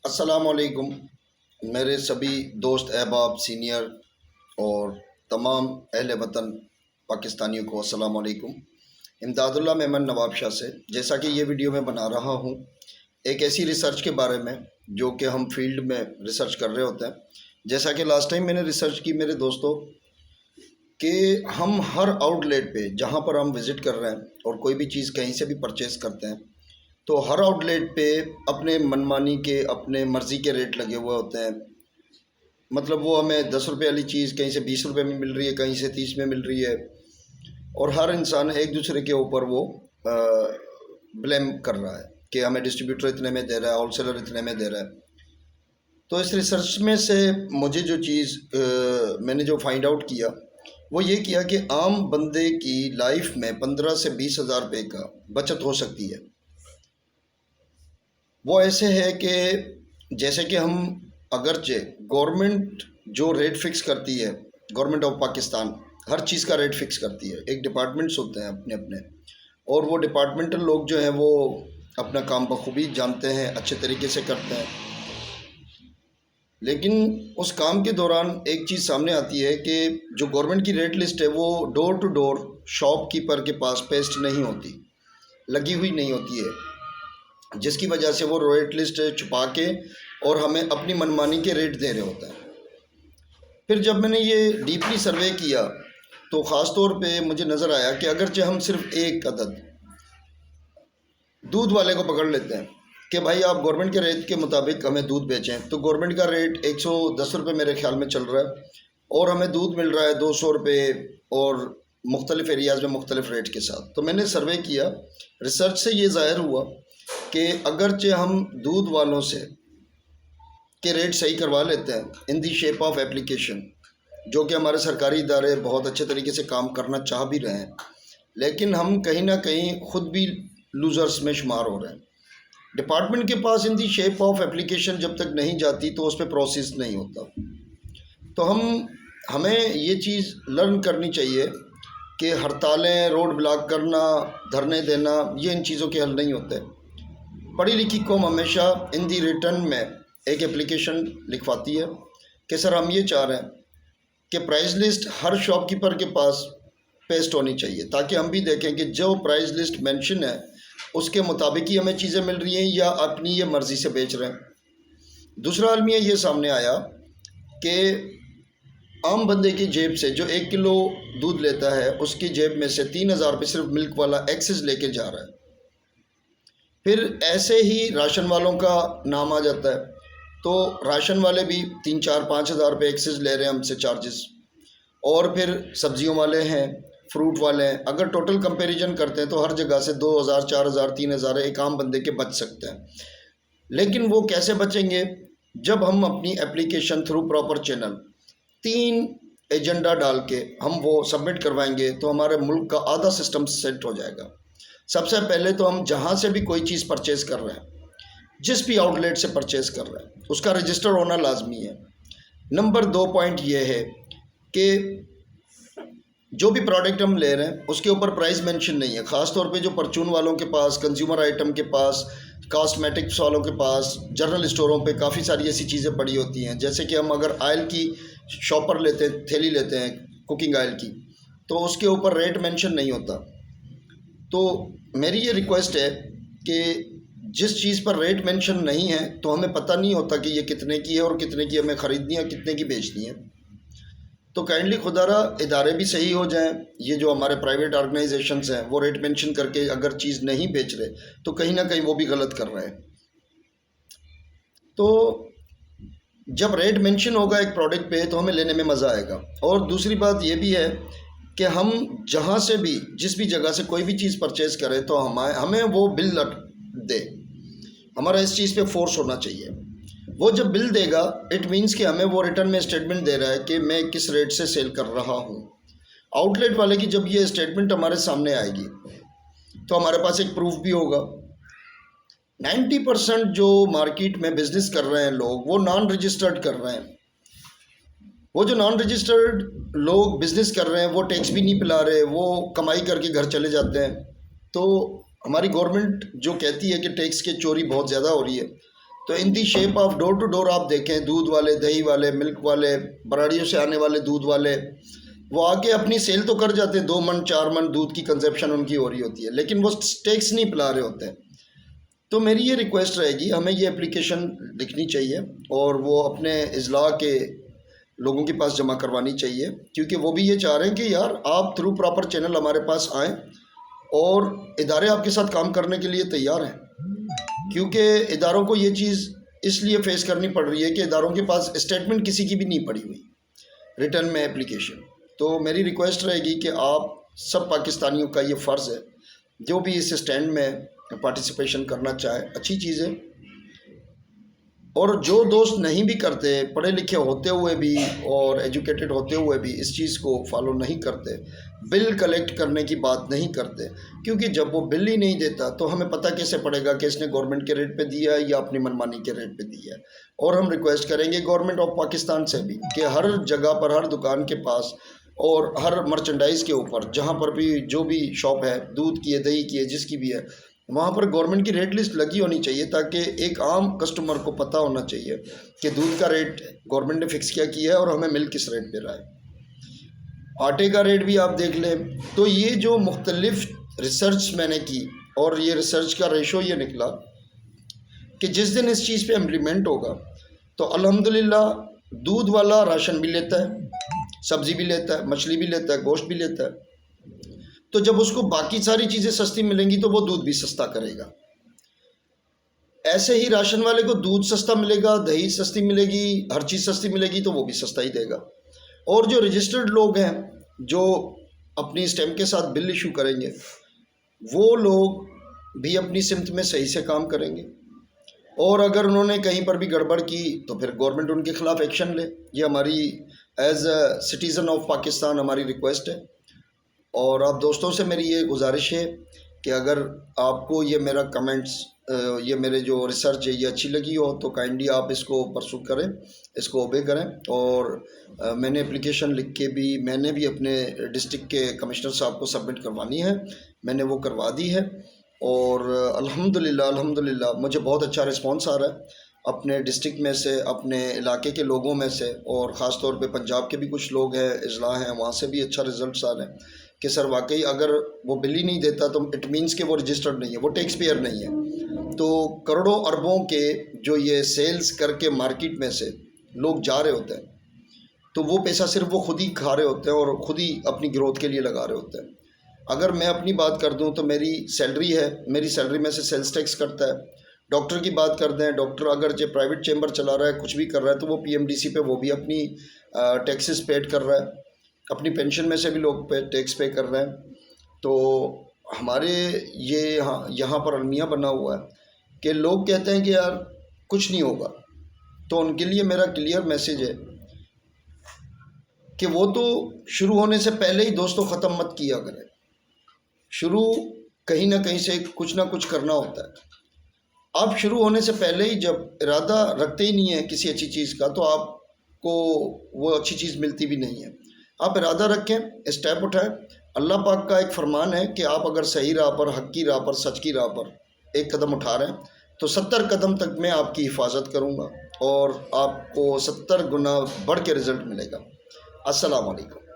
अस्सलामुअलैकुम मेरे सभी दोस्त अहबाब सीनियर और तमाम अहले वतन पाकिस्तानियों को अस्सलामुअलैकुम। इमदादुल्लाह मेमन नवाब शाह से जैसा कि ये वीडियो मैं बना रहा हूँ एक ऐसी रिसर्च के बारे में जो कि हम फील्ड में रिसर्च कर रहे होते हैं। जैसा कि लास्ट टाइम मैंने रिसर्च की मेरे दोस्तों कि हम हर आउटलेट पे जहाँ पर हम विज़िट कर रहे हैं और कोई भी चीज़ कहीं से भी परचेज़ करते हैं तो हर आउटलेट पे अपने मनमानी के अपने मर्ज़ी के रेट लगे हुए होते हैं। मतलब वो हमें 10 रुपये वाली चीज़ कहीं से 20 रुपये में मिल रही है, कहीं से 30 में मिल रही है और हर इंसान एक दूसरे के ऊपर वो ब्लेम कर रहा है कि हमें डिस्ट्रीब्यूटर इतने में दे रहा है, होलसेलर इतने में दे रहा है। तो इस रिसर्च में से मुझे जो चीज़ मैंने जो फाइंड आउट किया वो ये किया कि आम बंदे की लाइफ में 15 से 20 हज़ार रुपये का बचत हो सकती है। वो ऐसे है कि जैसे कि हम अगरचे गवर्नमेंट जो रेट फिक्स करती है, गवर्नमेंट ऑफ पाकिस्तान हर चीज़ का रेट फिक्स करती है। एक डिपार्टमेंट्स होते हैं अपने अपने और वो डिपार्टमेंटल लोग जो हैं वो अपना काम बखूबी जानते हैं, अच्छे तरीके से करते हैं। लेकिन उस काम के दौरान एक चीज़ सामने आती है कि जो गवर्नमेंट की रेट लिस्ट है वो डोर टू डोर शॉपकीपर के पास पेस्ट नहीं होती, लगी हुई नहीं होती है, जिसकी वजह से वो रेट लिस्ट छुपा के और हमें अपनी मनमानी के रेट दे रहे होते हैं। फिर जब मैंने ये डीपली सर्वे किया तो ख़ास तौर पे मुझे नज़र आया कि अगरचे हम सिर्फ एक अदद दूध वाले को पकड़ लेते हैं कि भाई आप गवर्नमेंट के रेट के मुताबिक हमें दूध बेचें, तो गवर्नमेंट का रेट 110 रुपये मेरे ख्याल में चल रहा है और हमें दूध मिल रहा है 200 रुपये और मुख्तलिफ़ एरियाज़ में मुख्तलिफ़ रेट के साथ। तो मैंने सर्वे किया, रिसर्च से ये ज़ाहिर हुआ कि अगरचे हम दूध वालों से के रेट सही करवा लेते हैं इन दी शेप ऑफ एप्लीकेशन, जो कि हमारे सरकारी इदारे बहुत अच्छे तरीके से काम करना चाह भी रहे हैं, लेकिन हम कहीं ना कहीं ख़ुद भी लूज़र्स में शुमार हो रहे हैं। डिपार्टमेंट के पास इन दी शेप ऑफ एप्लीकेशन जब तक नहीं जाती तो उस पर प्रोसेस नहीं होता। तो हमें ये चीज़ लर्न करनी चाहिए कि हड़तालें, रोड ब्लॉक करना, धरने देना, ये इन चीज़ों के हल नहीं होते। पढ़ी लिखी कौम हमेशा इन दी रिटर्न में एक एप्लीकेशन लिखवाती है कि सर हम ये चाह रहे हैं कि प्राइस लिस्ट हर शॉपकीपर के पास पेस्ट होनी चाहिए, ताकि हम भी देखें कि जो प्राइस लिस्ट मेंशन है उसके मुताबिक ही हमें चीज़ें मिल रही हैं या अपनी ये मर्ज़ी से बेच रहे हैं। दूसरा अलमिया ये सामने आया कि आम बंदे की जेब से जो 1 किलो दूध लेता है उसकी जेब में से 3,000 रुपये सिर्फ मिल्क वाला एक्सेस लेके जा रहा है। फिर ऐसे ही राशन वालों का नाम आ जाता है, तो राशन वाले भी 3-4-5 हज़ार रुपये एक्सेस ले रहे हैं हमसे चार्जेस। और फिर सब्जियों वाले हैं, फ्रूट वाले हैं, अगर टोटल कंपैरिजन करते हैं तो हर जगह से 2,000, 4,000, 3,000 एक आम बंदे के बच सकते हैं। लेकिन वो कैसे बचेंगे? जब हम अपनी application through proper channel 3 agenda डाल के हम वो सबमिट करवाएंगे तो हमारे मुल्क का आधा सिस्टम सेट हो जाएगा। सबसे पहले तो हम जहाँ से भी कोई चीज़ परचेज़ कर रहे हैं, जिस भी आउटलेट से परचेज़ कर रहे हैं, उसका रजिस्टर होना लाजमी है। नंबर 2 पॉइंट ये है कि जो भी प्रोडक्ट हम ले रहे हैं उसके ऊपर प्राइस मेंशन नहीं है। ख़ास तौर पे जो परचून वालों के पास, कंज्यूमर आइटम के पास, कॉस्मेटिक्स वालों के पास, जनरल स्टोरों पे काफ़ी सारी ऐसी चीज़ें पड़ी होती हैं। जैसे कि हम अगर ऑयल की शॉपर लेते हैं, थैली लेते हैं कुकिंग ऑयल की, तो उसके ऊपर रेट मेंशन नहीं होता। तो मेरी ये रिक्वेस्ट है कि जिस चीज़ पर रेट मेंशन नहीं है तो हमें पता नहीं होता कि ये कितने की है और कितने की हमें ख़रीदनी है, कितने की बेचनी है। तो काइंडली खुदारा इदारे भी सही हो जाएं। ये जो हमारे प्राइवेट ऑर्गेनाइजेशंस हैं वो रेट मेंशन करके अगर चीज़ नहीं बेच रहे तो कहीं ना कहीं वो भी गलत कर रहे हैं। तो जब रेट मेंशन होगा एक प्रोडक्ट पे तो हमें लेने में मज़ा आएगा। और दूसरी बात ये भी है कि हम जहाँ से भी जिस भी जगह से कोई भी चीज़ परचेज़ करें तो हमें वो बिल दे, हमारा इस चीज़ पे फोर्स होना चाहिए। वो जब बिल देगा इट मीन्स कि हमें वो रिटर्न में स्टेटमेंट दे रहा है कि मैं किस रेट से सेल कर रहा हूँ। आउटलेट वाले की जब ये स्टेटमेंट हमारे सामने आएगी तो हमारे पास एक प्रूफ भी होगा। 90% जो मार्केट में बिजनेस कर रहे हैं लोग वो नॉन रजिस्टर्ड कर रहे हैं। वो जो नॉन रजिस्टर्ड लोग बिजनेस कर रहे हैं वो टैक्स भी नहीं पिला रहे, वो कमाई करके घर चले जाते हैं। तो हमारी गवर्नमेंट जो कहती है कि टैक्स की चोरी बहुत ज़्यादा हो रही है, तो in the shape of door to door आप देखें, दूध वाले, दही वाले, मिल्क वाले, बराड़ियों से आने वाले दूध वाले, वो आके अपनी सेल तो कर जाते हैं, 2 मन 4 मन दूध की कंजप्शन उनकी हो रही होती है, लेकिन वो टैक्स नहीं पिला रहे होते हैं। तो मेरी ये रिक्वेस्ट रहेगी, हमें ये एप्लीकेशन लिखनी चाहिए और वो अपने इजला के लोगों के पास जमा करवानी चाहिए, क्योंकि वो भी ये चाह रहे हैं कि यार आप थ्रू प्रॉपर चैनल हमारे पास आएँ और इदारे आपके साथ काम करने के लिए तैयार हैं, क्योंकि इदारों को ये चीज़ इसलिए फ़ेस करनी पड़ रही है कि इदारों के पास स्टेटमेंट किसी की भी नहीं पड़ी हुई रिटर्न में एप्लीकेशन। तो मेरी रिक्वेस्ट रहेगी कि आप सब पाकिस्तानियों का ये फ़र्ज़ है, जो भी इस स्टैंड में पार्टिसिपेशन करना चाहे, अच्छी चीज़ है। और जो दोस्त नहीं भी करते, पढ़े लिखे होते हुए भी और एजुकेटेड होते हुए भी इस चीज़ को फॉलो नहीं करते, बिल कलेक्ट करने की बात नहीं करते, क्योंकि जब वो बिल ही नहीं देता तो हमें पता कैसे पड़ेगा कि इसने गवर्नमेंट के रेट पे दिया है या अपनी मनमानी के रेट पे दिया है। और हम रिक्वेस्ट करेंगे गवर्नमेंट ऑफ पाकिस्तान से भी कि हर जगह पर, हर दुकान के पास और हर मर्चेंडाइज़ के ऊपर, जहाँ पर भी जो भी शॉप है, दूध की है, दही की है, जिसकी भी है, वहाँ पर गवर्नमेंट की रेट लिस्ट लगी होनी चाहिए, ताकि एक आम कस्टमर को पता होना चाहिए कि दूध का रेट गवर्नमेंट ने फ़िक्स क्या किया है और हमें मिल्क किस रेट पे रहा है। आटे का रेट भी आप देख लें। तो ये जो मुख्तलिफ रिसर्च मैंने की और ये रिसर्च का रेशो ये निकला कि जिस दिन इस चीज़ पे इम्प्लीमेंट होगा तो अल्हम्दुलिल्लाह दूध वाला राशन भी लेता है, सब्ज़ी भी लेता है, मछली भी लेता है, गोश्त भी लेता है। तो जब उसको बाकी सारी चीज़ें सस्ती मिलेंगी तो वो दूध भी सस्ता करेगा। ऐसे ही राशन वाले को दूध सस्ता मिलेगा, दही सस्ती मिलेगी, हर चीज़ सस्ती मिलेगी तो वो भी सस्ता ही देगा। और जो रजिस्टर्ड लोग हैं, जो अपनी स्टैम्प के साथ बिल इशू करेंगे, वो लोग भी अपनी सिमत में सही से काम करेंगे। और अगर उन्होंने कहीं पर भी गड़बड़ की तो फिर गवर्नमेंट उनके ख़िलाफ़ एक्शन ले। ये हमारी as a citizen of Pakistan हमारी रिक्वेस्ट है। और आप दोस्तों से मेरी ये गुजारिश है कि अगर आपको ये मेरा कमेंट्स, ये मेरे जो रिसर्च है ये अच्छी लगी हो तो काइंडली आप इसको परसू करें, इसको ओबे करें। और मैंने एप्लीकेशन लिख के भी मैंने भी अपने डिस्ट्रिक्ट के कमिश्नर साहब को सबमिट करवानी है, मैंने वो करवा दी है। और अल्हम्दुलिल्लाह मुझे बहुत अच्छा रिस्पांस आ रहा है अपने डिस्ट्रिक्ट में से, अपने इलाके के लोगों में से, और ख़ास तौर पे पंजाब के भी कुछ लोग हैं, अजला हैं, वहाँ से भी अच्छा रिज़ल्ट आ रहे हैं कि सर वाकई अगर वो बिल ही नहीं देता तो इट मीन्स कि वो रजिस्टर्ड नहीं है, वो टैक्स पेयर नहीं है। तो करोड़ों अरबों के जो ये सेल्स करके मार्केट में से लोग जा रहे होते हैं, तो वो पैसा सिर्फ वो खुद ही खा रहे होते हैं और ख़ुद ही अपनी ग्रोथ के लिए लगा रहे होते हैं। अगर मैं अपनी बात कर दूं तो मेरी सैलरी है, मेरी सैलरी में से सेल्स टैक्स करता है। डॉक्टर की बात कर दें, डॉक्टर अगर जो प्राइवेट चैम्बर चला रहा है, कुछ भी कर रहा है, तो वो PMDC पे वो भी अपनी टैक्सेस पेड कर रहा है। अपनी पेंशन में से भी लोग टैक्स पे कर रहे हैं। तो हमारे ये यहाँ पर अलमिया बना हुआ है कि लोग कहते हैं कि यार कुछ नहीं होगा, तो उनके लिए मेरा क्लियर मैसेज है कि वो तो शुरू होने से पहले ही दोस्तों ख़त्म मत किया करें। शुरू कहीं ना कहीं से कुछ ना कुछ करना होता है। आप शुरू होने से पहले ही जब इरादा रखते ही नहीं है किसी अच्छी चीज़ का, तो आपको वो अच्छी चीज़ मिलती भी नहीं है। आप इरादा रखें, स्टेप उठाएं। अल्लाह पाक का एक फरमान है कि आप अगर सही राह पर, हक़ की राह पर, सच की राह पर एक कदम उठा रहे हैं तो 70 कदम तक मैं आपकी हिफाजत करूँगा और आपको 70 गुना बढ़ के रिज़ल्ट मिलेगा। अस्सलाम वालेकुम।